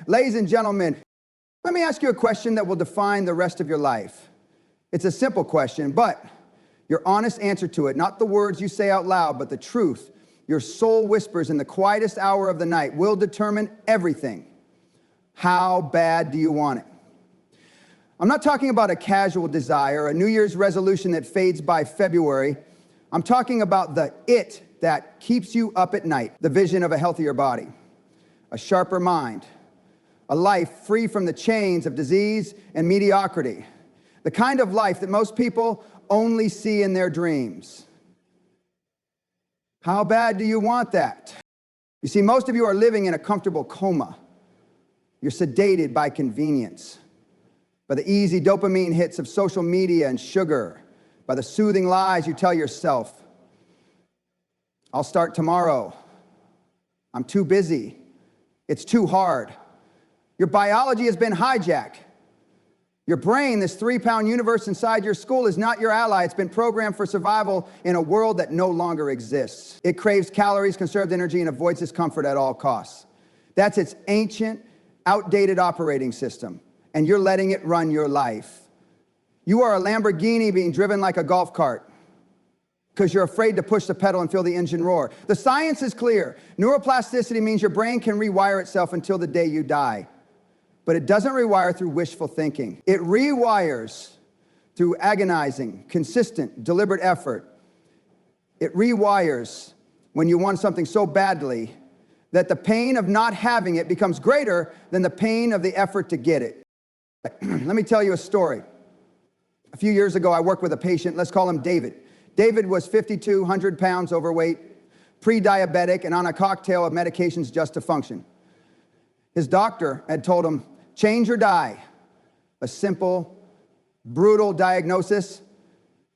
Ladies and gentlemen, let me ask you a question that will define the rest of your life. It's a simple question, but your honest answer to it, not the words you say out loud, but the truth your soul whispers in the quietest hour of the night, will determine everything. How bad do you want it? I'm not talking about a casual desire, a New Year's resolution that fades by February. I'm talking about the it that keeps you up at night, the vision of a healthier body, a sharper mind, a life free from the chains of disease and mediocrity, the kind of life that most people only see in their dreams. How bad do you want that? You see, most of you are living in a comfortable coma. You're sedated by convenience, by the easy dopamine hits of social media and sugar, by the soothing lies you tell yourself. I'll start tomorrow. I'm too busy. It's too hard. Your biology has been hijacked. Your brain, this 3-pound universe inside your skull, is not your ally. It's been programmed for survival in a world that no longer exists. It craves calories, conserved energy, and avoids discomfort at all costs. That's its ancient, outdated operating system, and you're letting it run your life. You are a Lamborghini being driven like a golf cart because you're afraid to push the pedal and feel the engine roar. The science is clear. Neuroplasticity means your brain can rewire itself until the day you die. But it doesn't rewire through wishful thinking. It rewires through agonizing, consistent, deliberate effort. It rewires when you want something so badly that the pain of not having it becomes greater than the pain of the effort to get it. Let me tell you a story. A few years ago, I worked with a patient, let's call him David. David was 5,200 pounds overweight, pre-diabetic, and on a cocktail of medications just to function. His doctor had told him, change or die. A simple, brutal diagnosis.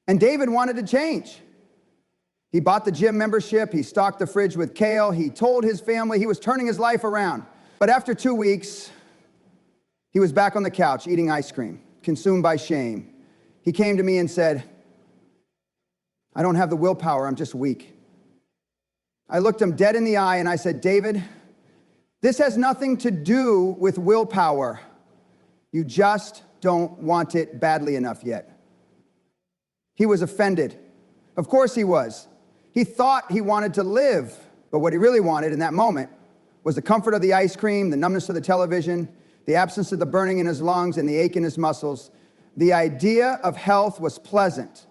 And David wanted to change. He bought the gym membership. He stocked the fridge with kale. He told his family he was turning his life around. But after 2 weeks, he was back on the couch eating ice cream, consumed by shame. He came to me and said, I don't have the willpower. I'm just weak. I looked him dead in the eye and I said, David, this has nothing to do with willpower. You just don't want it badly enough yet. He was offended. Of course he was. He thought he wanted to live, but what he really wanted in that moment was the comfort of the ice cream, the numbness of the television, the absence of the burning in his lungs and the ache in his muscles. The idea of health was pleasant.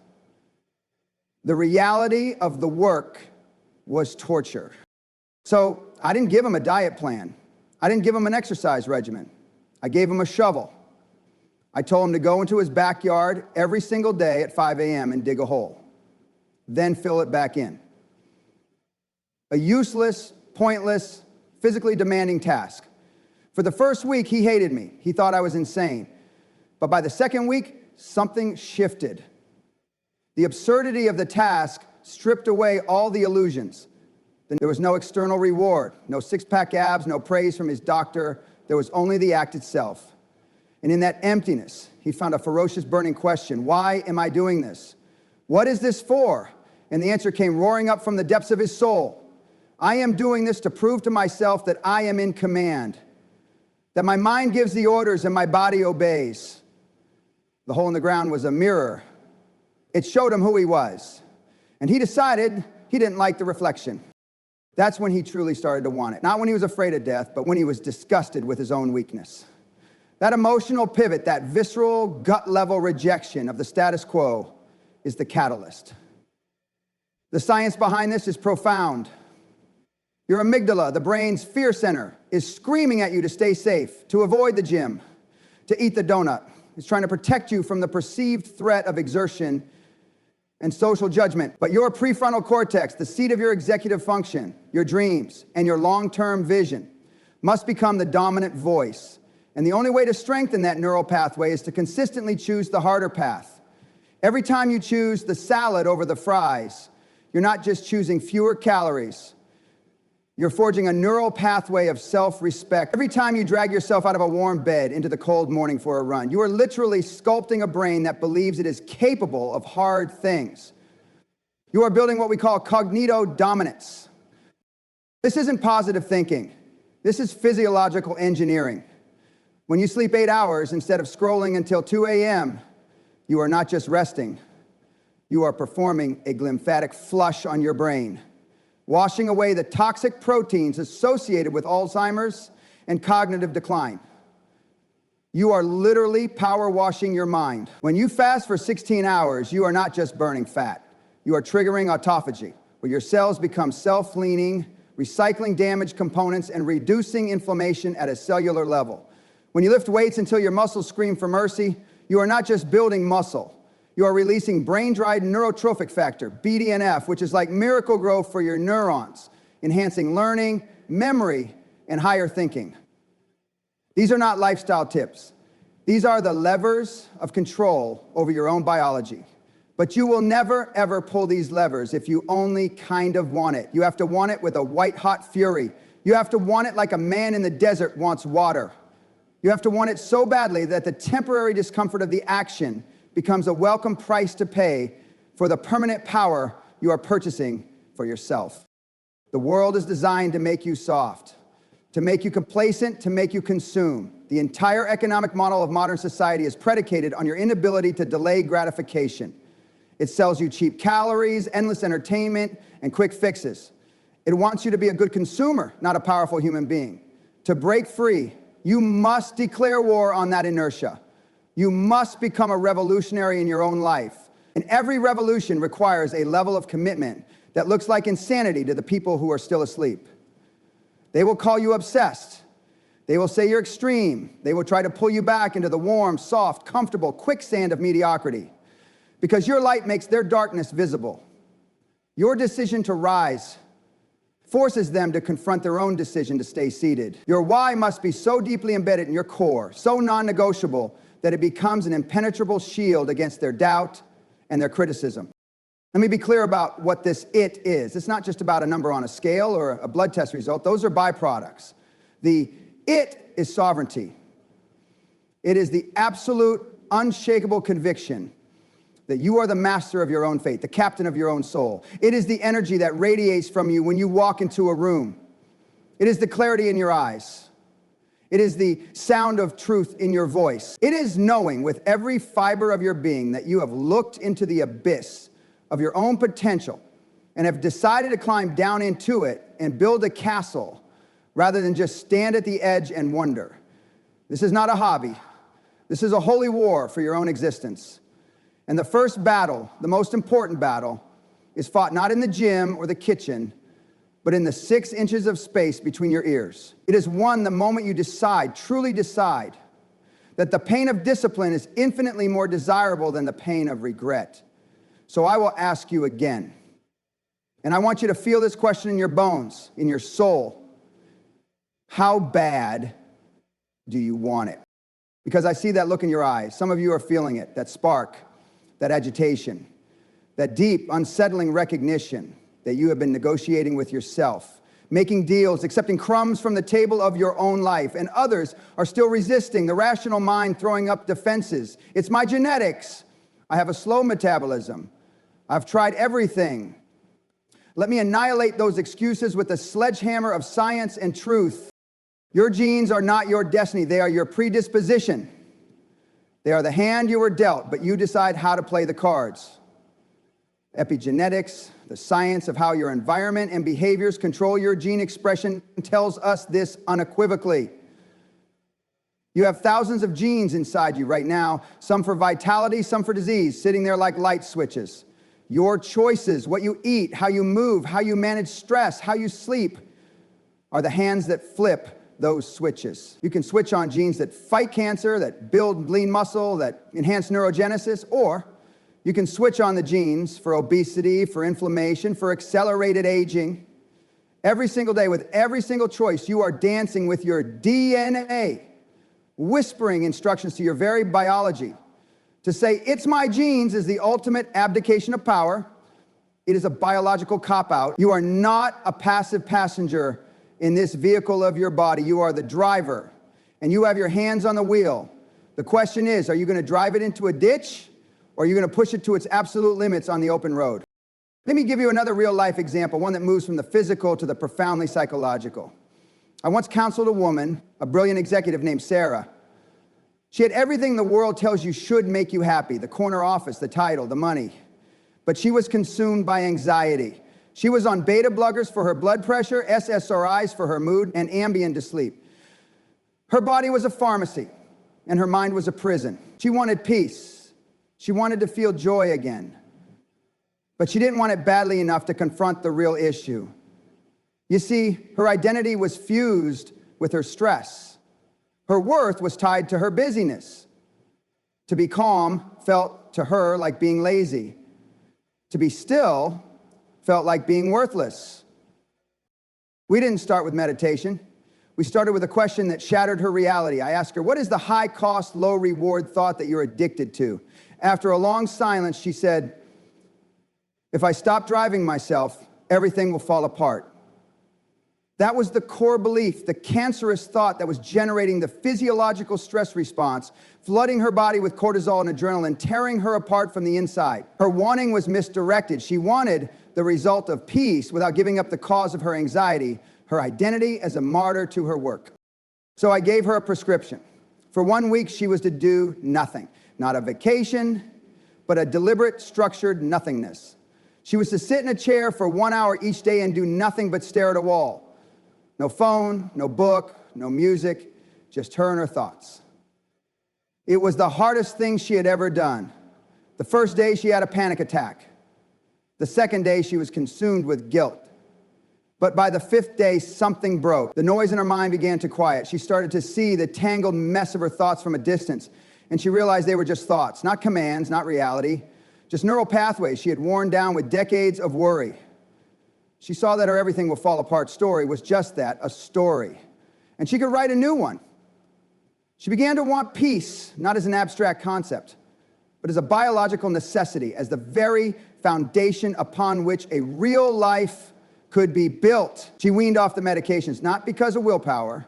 The reality of the work was torture. So I didn't give him a diet plan. I didn't give him an exercise regimen. I gave him a shovel. I told him to go into his backyard every single day at 5 a.m. and dig a hole, then fill it back in. A useless, pointless, physically demanding task. For the first week, he hated me. He thought I was insane. But by the second week, something shifted. The absurdity of the task stripped away all the illusions. There was no external reward, no six-pack abs, no praise from his doctor. There was only the act itself. And in that emptiness, he found a ferocious burning question. Why am I doing this? What is this for? And the answer came roaring up from the depths of his soul. I am doing this to prove to myself that I am in command, that my mind gives the orders and my body obeys. The hole in the ground was a mirror. It showed him who he was. And he decided he didn't like the reflection. That's when he truly started to want it. Not when he was afraid of death, but when he was disgusted with his own weakness. That emotional pivot, that visceral, gut-level rejection of the status quo is the catalyst. The science behind this is profound. Your amygdala, the brain's fear center, is screaming at you to stay safe, to avoid the gym, to eat the donut. It's trying to protect you from the perceived threat of exertion and social judgment. But your prefrontal cortex, the seat of your executive function, your dreams, and your long-term vision, must become the dominant voice. And the only way to strengthen that neural pathway is to consistently choose the harder path. Every time you choose the salad over the fries, you're not just choosing fewer calories. You're forging a neural pathway of self-respect. Every time you drag yourself out of a warm bed into the cold morning for a run, you are literally sculpting a brain that believes it is capable of hard things. You are building what we call cognito dominance. This isn't positive thinking. This is physiological engineering. When you sleep 8 hours instead of scrolling until 2 a.m., you are not just resting, you are performing a glymphatic flush on your brain, washing away the toxic proteins associated with Alzheimer's and cognitive decline. You are literally power washing your mind. When you fast for 16 hours, you are not just burning fat. You are triggering autophagy, where your cells become self-cleaning, recycling damaged components, and reducing inflammation at a cellular level. When you lift weights until your muscles scream for mercy, you are not just building muscle. You are releasing brain-derived neurotrophic factor, BDNF, which is like miracle growth for your neurons, enhancing learning, memory, and higher thinking. These are not lifestyle tips. These are the levers of control over your own biology. But you will never, ever pull these levers if you only kind of want it. You have to want it with a white-hot fury. You have to want it like a man in the desert wants water. You have to want it so badly that the temporary discomfort of the action becomes a welcome price to pay for the permanent power you are purchasing for yourself. The world is designed to make you soft, to make you complacent, to make you consume. The entire economic model of modern society is predicated on your inability to delay gratification. It sells you cheap calories, endless entertainment, and quick fixes. It wants you to be a good consumer, not a powerful human being. To break free, you must declare war on that inertia. You must become a revolutionary in your own life. And every revolution requires a level of commitment that looks like insanity to the people who are still asleep. They will call you obsessed. They will say you're extreme. They will try to pull you back into the warm, soft, comfortable quicksand of mediocrity. Because your light makes their darkness visible. Your decision to rise forces them to confront their own decision to stay seated. Your why must be so deeply embedded in your core, so non-negotiable, that it becomes an impenetrable shield against their doubt and their criticism. Let me be clear about what this it is. It's not just about a number on a scale or a blood test result. Those are byproducts. The it is sovereignty. It is the absolute, unshakable conviction that you are the master of your own fate, the captain of your own soul. It is the energy that radiates from you when you walk into a room. It is the clarity in your eyes. It is the sound of truth in your voice. It is knowing with every fiber of your being that you have looked into the abyss of your own potential and have decided to climb down into it and build a castle rather than just stand at the edge and wonder. This is not a hobby. This is a holy war for your own existence. And the first battle, the most important battle, is fought not in the gym or the kitchen, but in the 6 inches of space between your ears. It is won the moment you decide, truly decide, that the pain of discipline is infinitely more desirable than the pain of regret. So I will ask you again, and I want you to feel this question in your bones, in your soul. How bad do you want it? Because I see that look in your eyes. Some of you are feeling it, that spark, that agitation, that deep, unsettling recognition that you have been negotiating with yourself, making deals, accepting crumbs from the table of your own life, and others are still resisting, the rational mind throwing up defenses. It's my genetics. I have a slow metabolism. I've tried everything. Let me annihilate those excuses with the sledgehammer of science and truth. Your genes are not your destiny. They are your predisposition. They are the hand you were dealt, but you decide how to play the cards. Epigenetics, the science of how your environment and behaviors control your gene expression, tells us this unequivocally. You have thousands of genes inside you right now, some for vitality, some for disease, sitting there like light switches. Your choices, what you eat, how you move, how you manage stress, how you sleep, are the hands that flip those switches. You can switch on genes that fight cancer, that build lean muscle, that enhance neurogenesis, or you can switch on the genes for obesity, for inflammation, for accelerated aging. Every single day, with every single choice, you are dancing with your DNA, whispering instructions to your very biology. To say, it's my genes, is the ultimate abdication of power. It is a biological cop-out. You are not a passive passenger in this vehicle of your body. You are the driver, and you have your hands on the wheel. The question is, are you going to drive it into a ditch, or are you going to push it to its absolute limits on the open road? Let me give you another real-life example, one that moves from the physical to the profoundly psychological. I once counseled a woman, a brilliant executive named Sarah. She had everything the world tells you should make you happy: the corner office, the title, the money. But she was consumed by anxiety. She was on beta blockers for her blood pressure, SSRIs for her mood, and Ambien to sleep. Her body was a pharmacy, and her mind was a prison. She wanted peace. She wanted to feel joy again. But she didn't want it badly enough to confront the real issue. You see, her identity was fused with her stress. Her worth was tied to her busyness. To be calm felt to her like being lazy. To be still felt like being worthless. We didn't start with meditation. We started with a question that shattered her reality. I asked her, what is the high-cost, low-reward thought that you're addicted to? After a long silence, she said, if I stop driving myself, everything will fall apart. That was the core belief, the cancerous thought that was generating the physiological stress response, flooding her body with cortisol and adrenaline, tearing her apart from the inside. Her wanting was misdirected. She wanted the result of peace without giving up the cause of her anxiety, her identity as a martyr to her work. So I gave her a prescription. For 1 week, she was to do nothing. Not a vacation, but a deliberate, structured nothingness. She was to sit in a chair for 1 hour each day and do nothing but stare at a wall. No phone, no book, no music, just her and her thoughts. It was the hardest thing she had ever done. The first day, she had a panic attack. The second day, she was consumed with guilt. But by the 5th day, something broke. The noise in her mind began to quiet. She started to see the tangled mess of her thoughts from a distance, and she realized they were just thoughts, not commands, not reality, just neural pathways she had worn down with decades of worry. She saw that her everything will fall apart story was just that, a story. And she could write a new one. She began to want peace, not as an abstract concept, but as a biological necessity, as the very foundation upon which a real life could be built. She weaned off the medications, not because of willpower,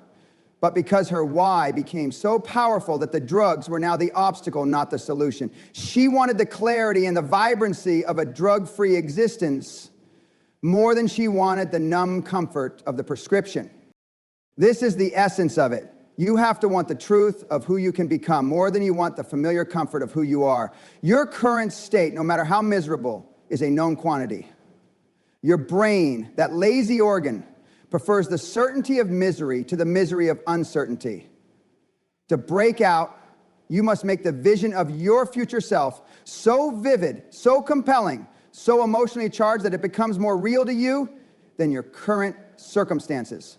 but because her why became so powerful that the drugs were now the obstacle, not the solution. She wanted the clarity and the vibrancy of a drug-free existence more than she wanted the numb comfort of the prescription. This is the essence of it. You have to want the truth of who you can become more than you want the familiar comfort of who you are. Your current state, no matter how miserable, is a known quantity. Your brain, that lazy organ, prefers the certainty of misery to the misery of uncertainty. To break out, you must make the vision of your future self so vivid, so compelling, so emotionally charged that it becomes more real to you than your current circumstances.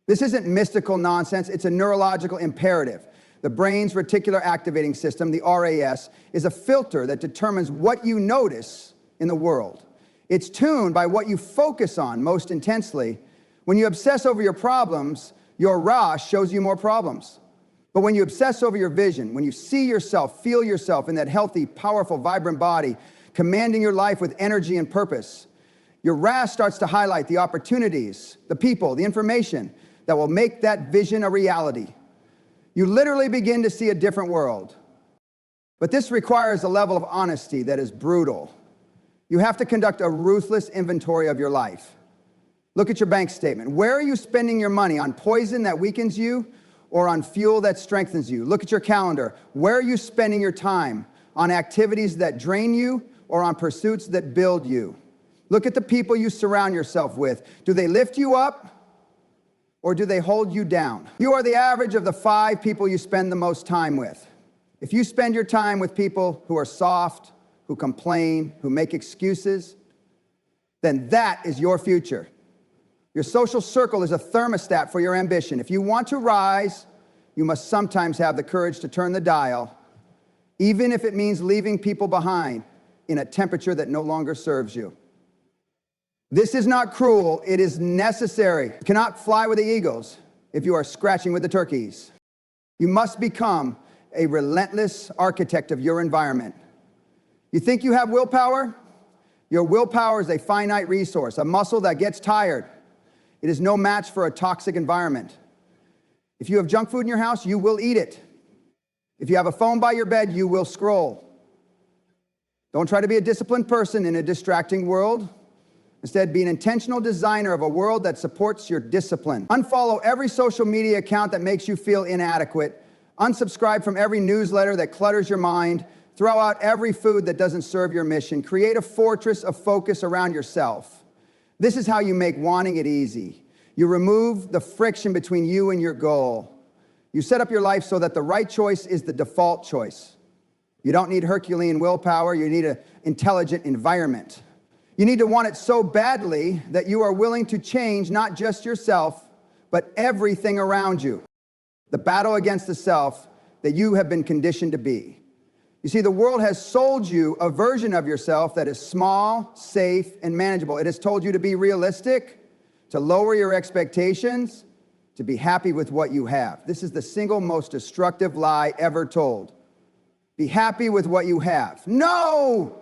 This isn't mystical nonsense, it's a neurological imperative. The brain's reticular activating system, the RAS, is a filter that determines what you notice in the world. It's tuned by what you focus on most intensely. When you obsess over your problems, your RAS shows you more problems. But when you obsess over your vision, when you see yourself, feel yourself in that healthy, powerful, vibrant body, commanding your life with energy and purpose, your RAS starts to highlight the opportunities, the people, the information that will make that vision a reality. You literally begin to see a different world. But this requires a level of honesty that is brutal. You have to conduct a ruthless inventory of your life. Look at your bank statement. Where are you spending your money? On poison that weakens you or on fuel that strengthens you? Look at your calendar. Where are you spending your time? On activities that drain you or on pursuits that build you? Look at the people you surround yourself with. Do they lift you up or do they hold you down? You are the average of the 5 people you spend the most time with. If you spend your time with people who are soft, who complain, who make excuses, then that is your future. Your social circle is a thermostat for your ambition. If you want to rise, you must sometimes have the courage to turn the dial, even if it means leaving people behind in a temperature that no longer serves you. This is not cruel, it is necessary. You cannot fly with the eagles if you are scratching with the turkeys. You must become a relentless architect of your environment. You think you have willpower? Your willpower is a finite resource, a muscle that gets tired. It is no match for a toxic environment. If you have junk food in your house, you will eat it. If you have a phone by your bed, you will scroll. Don't try to be a disciplined person in a distracting world. Instead, be an intentional designer of a world that supports your discipline. Unfollow every social media account that makes you feel inadequate. Unsubscribe from every newsletter that clutters your mind. Throw out every food that doesn't serve your mission. Create a fortress of focus around yourself. This is how you make wanting it easy. You remove the friction between you and your goal. You set up your life so that the right choice is the default choice. You don't need Herculean willpower, you need an intelligent environment. You need to want it so badly that you are willing to change not just yourself, but everything around you. The battle against the self that you have been conditioned to be. You see, the world has sold you a version of yourself that is small, safe, and manageable. It has told you to be realistic, to lower your expectations, to be happy with what you have. This is the single most destructive lie ever told. Be happy with what you have. No!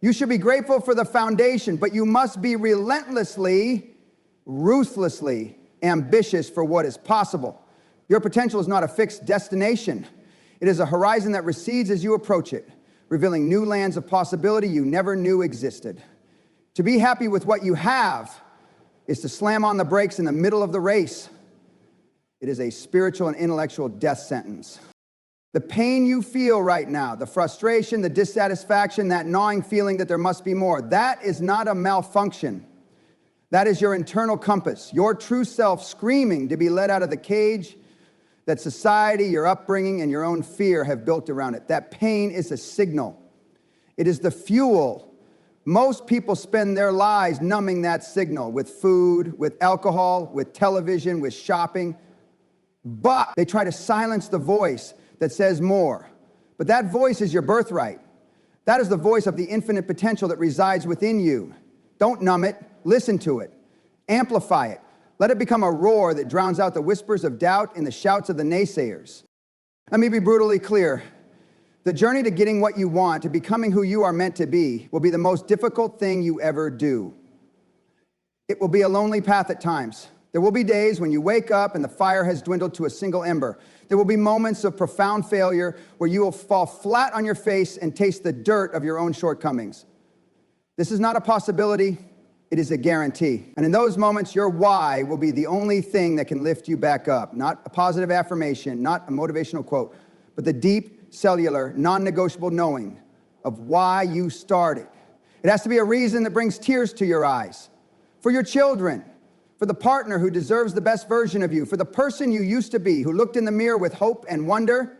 You should be grateful for the foundation, but you must be relentlessly, ruthlessly ambitious for what is possible. Your potential is not a fixed destination. It is a horizon that recedes as you approach it, revealing new lands of possibility you never knew existed. To be happy with what you have is to slam on the brakes in the middle of the race. It is a spiritual and intellectual death sentence. The pain you feel right now, the frustration, the dissatisfaction, that gnawing feeling that there must be more, that is not a malfunction. That is your internal compass, your true self screaming to be let out of the cage that society, your upbringing, and your own fear have built around it. That pain is a signal. It is the fuel. Most people spend their lives numbing that signal with food, with alcohol, with television, with shopping. But they try to silence the voice that says more. But that voice is your birthright. That is the voice of the infinite potential that resides within you. Don't numb it. Listen to it. Amplify it. Let it become a roar that drowns out the whispers of doubt and the shouts of the naysayers. Let me be brutally clear. The journey to getting what you want, to becoming who you are meant to be, will be the most difficult thing you ever do. It will be a lonely path at times. There will be days when you wake up and the fire has dwindled to a single ember. There will be moments of profound failure where you will fall flat on your face and taste the dirt of your own shortcomings. This is not a possibility, it is a guarantee. And in those moments, your why will be the only thing that can lift you back up. Not a positive affirmation, not a motivational quote, but the deep, cellular, non-negotiable knowing of why you started. It has to be a reason that brings tears to your eyes. For your children, for the partner who deserves the best version of you, for the person you used to be, who looked in the mirror with hope and wonder,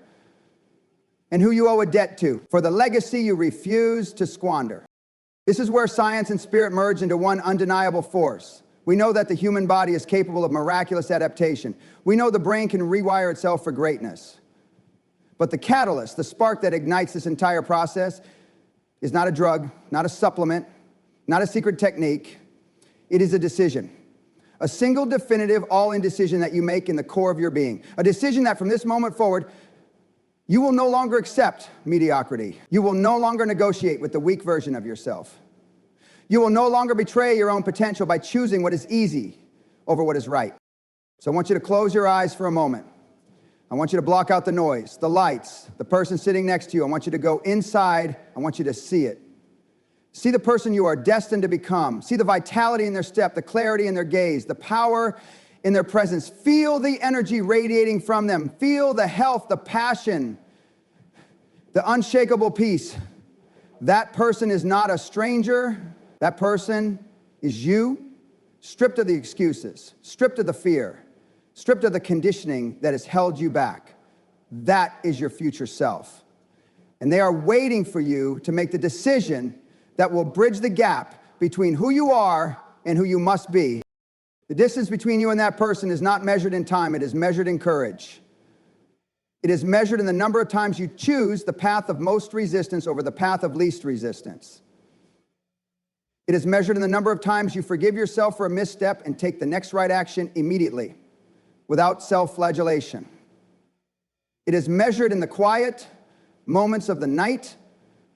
and who you owe a debt to, for the legacy you refuse to squander. This is where science and spirit merge into one undeniable force. We know that the human body is capable of miraculous adaptation. We know the brain can rewire itself for greatness. But the catalyst, the spark that ignites this entire process, is not a drug, not a supplement, not a secret technique. It is a decision. A single, definitive, all-in decision that you make in the core of your being. A decision that from this moment forward, you will no longer accept mediocrity. You will no longer negotiate with the weak version of yourself. You will no longer betray your own potential by choosing what is easy over what is right. So I want you to close your eyes for a moment. I want you to block out the noise, the lights, the person sitting next to you. I want you to go inside. I want you to see it. See the person you are destined to become. See the vitality in their step, the clarity in their gaze, the power in their presence. Feel the energy radiating from them. Feel the health, the passion, the unshakable peace. That person is not a stranger. That person is you, stripped of the excuses, stripped of the fear, stripped of the conditioning that has held you back. That is your future self. And they are waiting for you to make the decision that will bridge the gap between who you are and who you must be. The distance between you and that person is not measured in time, it is measured in courage. It is measured in the number of times you choose the path of most resistance over the path of least resistance. It is measured in the number of times you forgive yourself for a misstep and take the next right action immediately, without self-flagellation. It is measured in the quiet moments of the night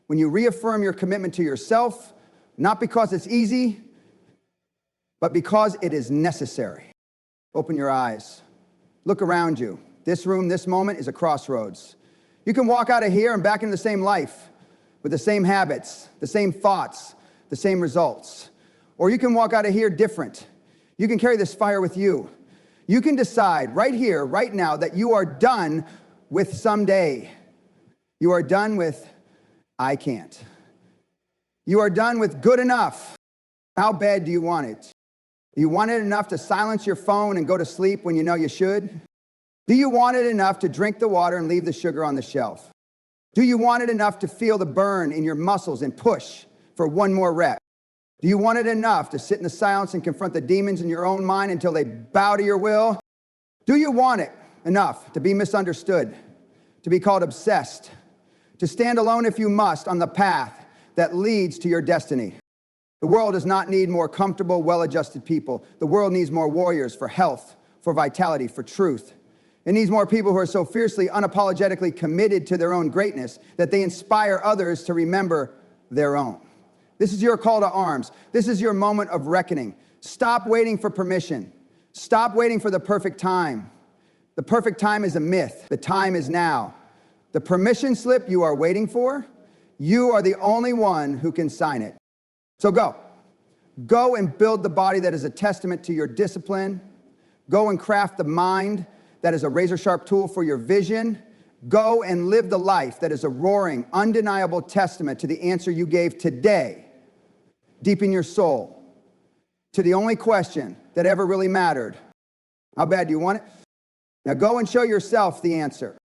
when you reaffirm your commitment to yourself, not because it's easy, but because it is necessary. Open your eyes. Look around you. This room, this moment is a crossroads. You can walk out of here and back into the same life, with the same habits, the same thoughts, the same results. Or you can walk out of here different. You can carry this fire with you. You can decide right here, right now, that you are done with someday. You are done with I can't. You are done with good enough. How bad do you want it? Do you want it enough to silence your phone and go to sleep when you know you should? Do you want it enough to drink the water and leave the sugar on the shelf? Do you want it enough to feel the burn in your muscles and push for one more rep? Do you want it enough to sit in the silence and confront the demons in your own mind until they bow to your will? Do you want it enough to be misunderstood, to be called obsessed, to stand alone if you must on the path that leads to your destiny? The world does not need more comfortable, well-adjusted people. The world needs more warriors for health, for vitality, for truth. It needs more people who are so fiercely, unapologetically committed to their own greatness that they inspire others to remember their own. This is your call to arms. This is your moment of reckoning. Stop waiting for permission. Stop waiting for the perfect time. The perfect time is a myth. The time is now. The permission slip you are waiting for, you are the only one who can sign it. So go. Go and build the body that is a testament to your discipline. Go and craft the mind that is a razor-sharp tool for your vision. Go and live the life that is a roaring, undeniable testament to the answer you gave today, deep in your soul, to the only question that ever really mattered. How bad do you want it? Now go and show yourself the answer.